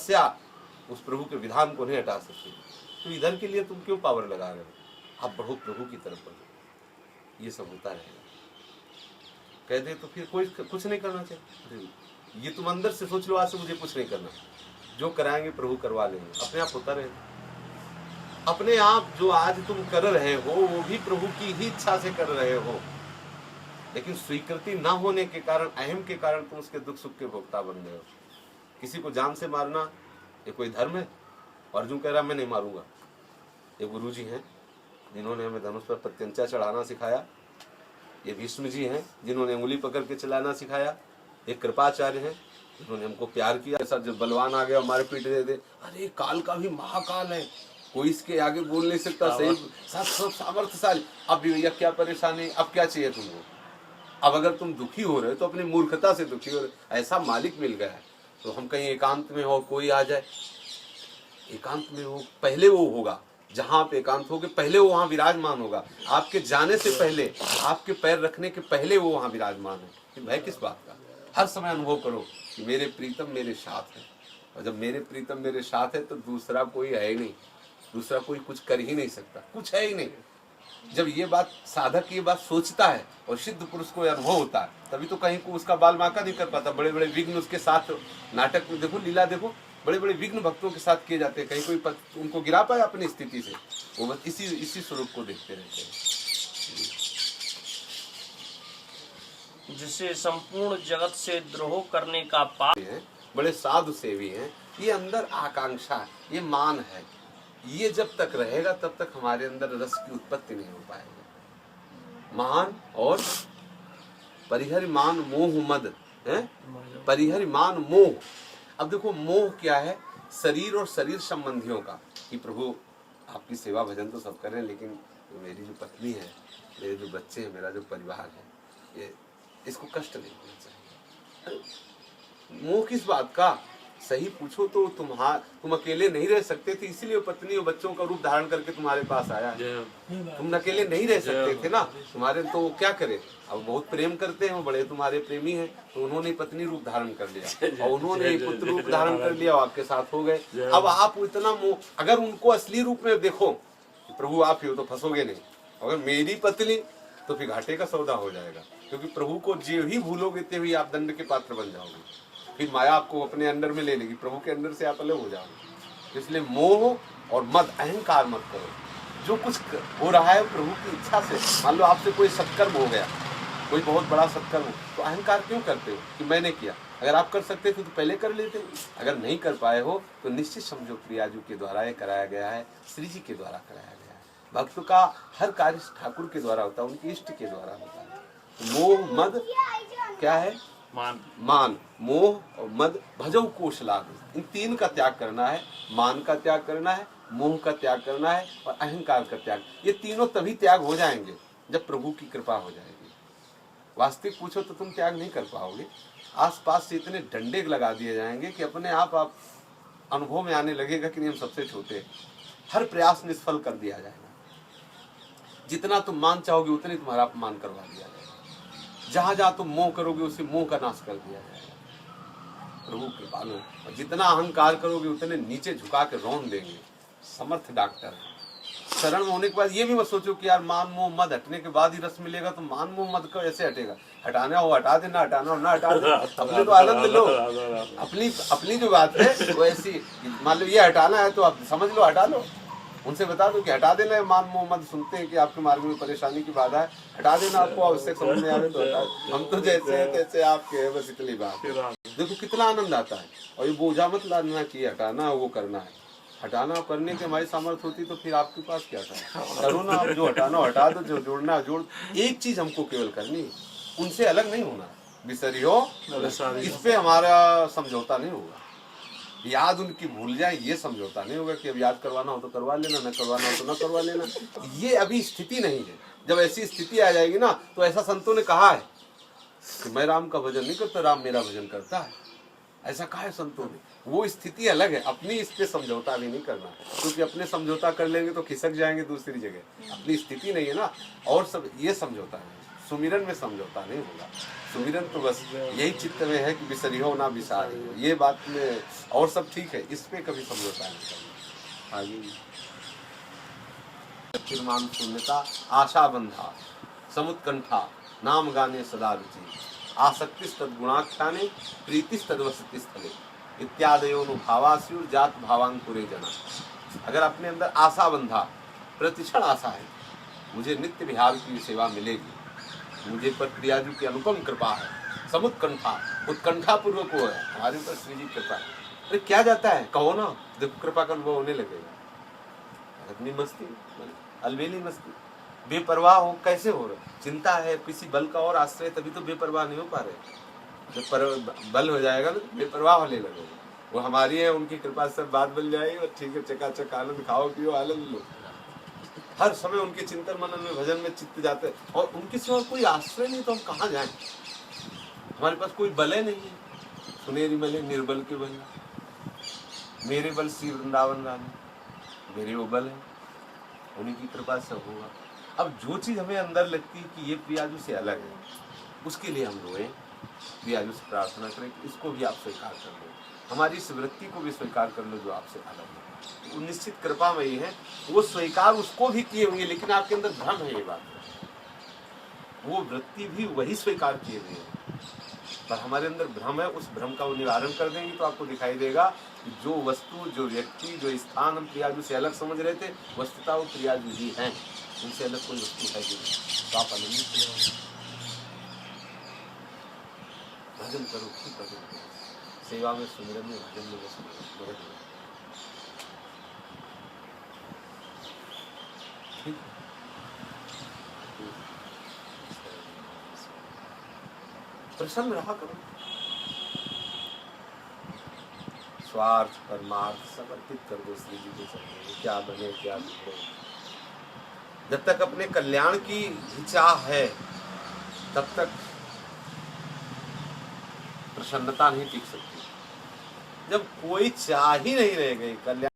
तपस्या उस प्रभु के विधान को नहीं हटा सकती। तो इधर के लिए तुम क्यों पावर लगा रहे हो, आप बढ़ो प्रभु की तरफ बढ़ो। ये सब होता रहेगा। कह दे तो फिर कोई कुछ नहीं करना चाहिए। ये तुम अंदर से सोच लो, आज से मुझे कुछ नहीं करना, जो कराएंगे प्रभु करवा लेंगे, अपने आप होता रहेगा। अपने आप जो आज तुम कर रहे हो वो भी प्रभु की ही इच्छा से कर रहे हो, लेकिन स्वीकृति ना होने के कारण, अहम के कारण तुम उसके दुख सुख के भोक्ता बन गए हो। किसी को जान से मारना ये कोई धर्म है? अर्जुन कह रहा मैं नहीं मारूंगा। ये गुरु जी हैं जिन्होंने हमें धनुष पर प्रत्यंचा चढ़ाना सिखाया। ये भीष्म जी हैं जिन्होंने उंगली पकड़ के चलाना सिखाया। ये कृपाचार्य हैं जिन्होंने हमको प्यार किया। ऐसा जब बलवान आ गया हमारे पीठ दे दे, अरे काल का भी महाकाल है, कोई इसके आगे बोल नहीं सकता, सही सब सामर्थ्यशाली। अब भी भैया क्या परेशानी, अब क्या चाहिए तुमको? अब अगर तुम दुखी हो रहे हो तो अपनी मूर्खता से दुखी हो रहे। ऐसा मालिक मिल गया है तो हम कहीं एकांत में हो, कोई आ जाए, एकांत में हो, पहले वो होगा जहां आप एकांत होगे, पहले वो वहां विराजमान होगा। आपके जाने से पहले, आपके पैर रखने के पहले वो वहां विराजमान है। भय किस बात का? हर समय अनुभव करो कि मेरे प्रीतम मेरे साथ है, और जब मेरे प्रीतम मेरे साथ है तो दूसरा कोई है ही नहीं, दूसरा कोई कुछ कर ही नहीं सकता, कुछ है ही नहीं। जब ये बात साधक ये बात सोचता है और सिद्ध पुरुष को अनुभव होता है, तभी तो कहीं को उसका बाल बांका नहीं कर पाता। बड़े बड़े विघ्न उसके साथ नाटक में देखो, लीला देखो, बड़े बड़े विघ्न भक्तों के साथ किए जाते हैं, कहीं कोई उनको गिरा पाए अपनी स्थिति से? वो बस इसी स्वरूप को देखते रहते हैं। जिसे संपूर्ण जगत से द्रोह करने का पाप है, बड़े साधु सेवी हैं। ये अंदर आकांक्षा है, ये मान है, ये जब तक रहेगा तब तक हमारे अंदर रस की उत्पत्ति नहीं हो पाएगी। मान और परिहरि मान मोह मद है, परिहरि मान मोह। अब देखो मोह क्या है? शरीर और शरीर संबंधियों का, कि प्रभु आपकी सेवा भजन तो सब करें, लेकिन मेरी जो पत्नी है, मेरे जो बच्चे हैं, मेरा जो परिवार है, ये इसको कष्ट नहीं होना चाहिए। मोह किस बात का? सही पूछो तो तुम अकेले नहीं रह सकते थे, इसीलिए पत्नी और बच्चों का रूप धारण करके तुम्हारे पास आया है। तुम अकेले नहीं रह सकते थे ना, तुम्हारे तो क्या करे, अब बहुत प्रेम करते हैं, वो बड़े तुम्हारे प्रेमी हैं, तो उन्होंने पत्नी रूप धारण कर लिया और उन्होंने पुत्र रूप धारण कर लिया और आपके साथ हो गए। अब आप इतना मोह, अगर उनको असली रूप में देखो प्रभु आप ही हो तो फंसोगे नहीं, अगर मेरी पत्नी तो फिर घाटे का सौदा हो जाएगा, क्योंकि प्रभु को जो ही भूलोगे ते हुए आप दंड के पात्र बन जाओगे। फिर माया आपको अपने अंदर में ले लेगी, प्रभु के अंदर से आप अलग हो जाओगे। इसलिए मोह और मद, अहंकार मत करो। जो कुछ हो रहा है प्रभु की इच्छा से, मान लो आपसे कोई सत्कर्म हो गया, कोई बहुत बड़ा सत्कर्म हो, तो अहंकार क्यों करते हो कि मैंने किया? अगर आप कर सकते थे तो पहले कर लेते। अगर नहीं कर पाए हो तो निश्चित समझो प्रियाजू के द्वारा ये कराया गया है, श्री जी के द्वारा कराया गया है। भक्त का हर कार्य ठाकुर के द्वारा होता है, उनके इष्ट के द्वारा होता है। मोह मद क्या है? मान, मोह और मद भजौ कोश लाभ, इन तीन का त्याग करना है। मान का त्याग करना है, मोह का त्याग करना है और अहंकार का त्याग। ये तीनों तभी त्याग हो जाएंगे जब प्रभु की कृपा हो जाएगी। वास्तविक पूछो तो तुम त्याग नहीं कर पाओगे। आसपास से इतने डंडे लगा दिए जाएंगे कि अपने आप अनुभव में आने लगेगा कि नहीं हम सबसे छोटे हैं। हर प्रयास निष्फल कर दिया जाएगा। जितना तुम मान चाहोगे उतने तुम्हारा अपमान करवा दिया जाएगा। जहां जहां तुम मोह करोगे उसे मोह का नाश कर दिया जाएगा। प्रभु कृपालु, और जितना अहंकार करोगे उतने नीचे झुका के रौन देंगे। समर्थ डॉक्टर है। शरण में होने के बाद ये भी मत सोचो कि यार मान मोह मद हटने के बाद ही रस मिलेगा, तो मान मोह मद का ऐसे हटेगा। हटाना हो हटा देना, हटाना हो ना हटा देना, अपने तो आनंद लो। अपनी जो बात है वो ऐसी, मान लो ये हटाना है तो आप समझ लो हटा लो। उनसे बता दो कि हटा देना है मान मोह मद। सुनते हैं कि आपके मार्ग में परेशानी की बाधा है, हटा देना, आपको आवश्यक समझ में आवे तो हटा। हम तो जैसे हैं तैसे आपके हैं, बस इतनी बात है। देखो कितना आनंद आता है। और ये बोझा मत लादना कि हटाना वो करना है। हटाना करने की हमारी सामर्थ्य होती तो फिर आपके पास क्या था? करो ना, आप जो हटाना हटा दो, जो जोड़ना जोड़। एक चीज हमको केवल करनी, उनसे अलग नहीं होना। बिसरियो इस पे हमारा समझौता नहीं होगा। याद उनकी भूल जाए ये समझौता नहीं होगा कि अब याद करवाना हो तो करवा लेना, न करवाना हो तो न करवा लेना। ये अभी स्थिति नहीं है। जब ऐसी स्थिति आ जाएगी ना, तो ऐसा संतों ने कहा है कि मैं राम का भजन नहीं करता, राम मेरा भजन करता है। ऐसा कहा है संतों ने। वो स्थिति अलग है। अपनी इस पे समझौता भी नहीं करना, क्योंकि अपने समझौता कर लेंगे तो खिसक जाएंगे दूसरी जगह। अपनी स्थिति नहीं है ना, और सब ये समझौता है। सुमिरन में समझौता नहीं होगा। सुमिरन तो बस यही चित्त में है कि बिसरियो ना बिसारियो, ये बात में, और सब ठीक है, इस पे कभी समझौता नहीं करना। आगे निर्माण शून्यता, आशा बंधा, समुत्कंठा, नाम गाने सदा रुचि, आसक्तिस तद्गुणाख्याने, प्रीतिस तद्वसति स्थले, इत्यादयोनुभावास्युर जात भावांकुरे जना। अगर अपने अंदर आशा बंधा, प्रतिक्षण आशा है, मुझे नित्य विहार की सेवा मिलेगी, मुझे पर प्रियाजू की अनुपम कृपा है, समुत्कंठा, उत्कंठा पूर्वक वो है, हमारे ऊपर श्री जी कृपा है। अरे क्या जाता है, कहो ना, देखो कृपा का अनुभव होने लगेगा। अपनी मस्ती, अलबेली मस्ती, बेपरवाह हो, कैसे हो रहा, चिंता है, किसी बल का और आश्रय, तभी तो बेपरवाह नहीं हो पा रहे। जब बल हो जाएगा ना, बेपरवाह होने लगेगा। वो हमारी है, उनकी कृपा से सब बात बन जाएगी और ठीक है, चकाचक आनंद खाओ पियो, आनंद लो। हर समय उनके चिंतन मनन में, भजन में चित्त जाते, और उनके सिवा कोई आश्रय नहीं, तो हम कहाँ जाएं? हमारे पास कोई बल नहीं है। सुनेरी बले निर्बल के बल, मेरे बल श्री वृंदावन रानी, मेरे वो बल है, उन्हीं की कृपा से होगा। अब जो चीज हमें अंदर लगती है कि ये प्रियाजू से अलग है, उसके लिए हम रोएं, प्रियाजू से प्रार्थना करें कि इसको भी आप स्वीकार कर लो, हमारी इस वृत्ति को भी स्वीकार कर लो जो आपसे अलग है। वो निश्चित कृपामयी है, वो स्वीकार उसको भी किए हुए, लेकिन आपके अंदर भ्रम है, ये बात, वो वृत्ति भी वही स्वीकार किए हुए है, पर हमारे अंदर भ्रम है। उस भ्रम का वो निवारण कर देंगे तो आपको दिखाई देगा कि जो वस्तु, जो व्यक्ति, जो स्थान हम प्रियाजू से अलग समझ रहे थे, वस्तुतः वो प्रियाजू ही हैं, उनसे अलग कोई वस्तु है नहीं। तो आप आनंदित रहो, भजन करो, खूब भजन करो, सेवा में, सुमिरन में, भजन में बस मगन रहो। प्रसन्न रहा करो, स्वार्थ परमार्थ समर्पित कर दो श्री जी के चरणों में, क्या बने क्या बिगड़े। जब तक अपने कल्याण की चाह है, तब तक प्रसन्नता नहीं टिक सकती। जब कोई चाह ही नहीं रह गई कल्याण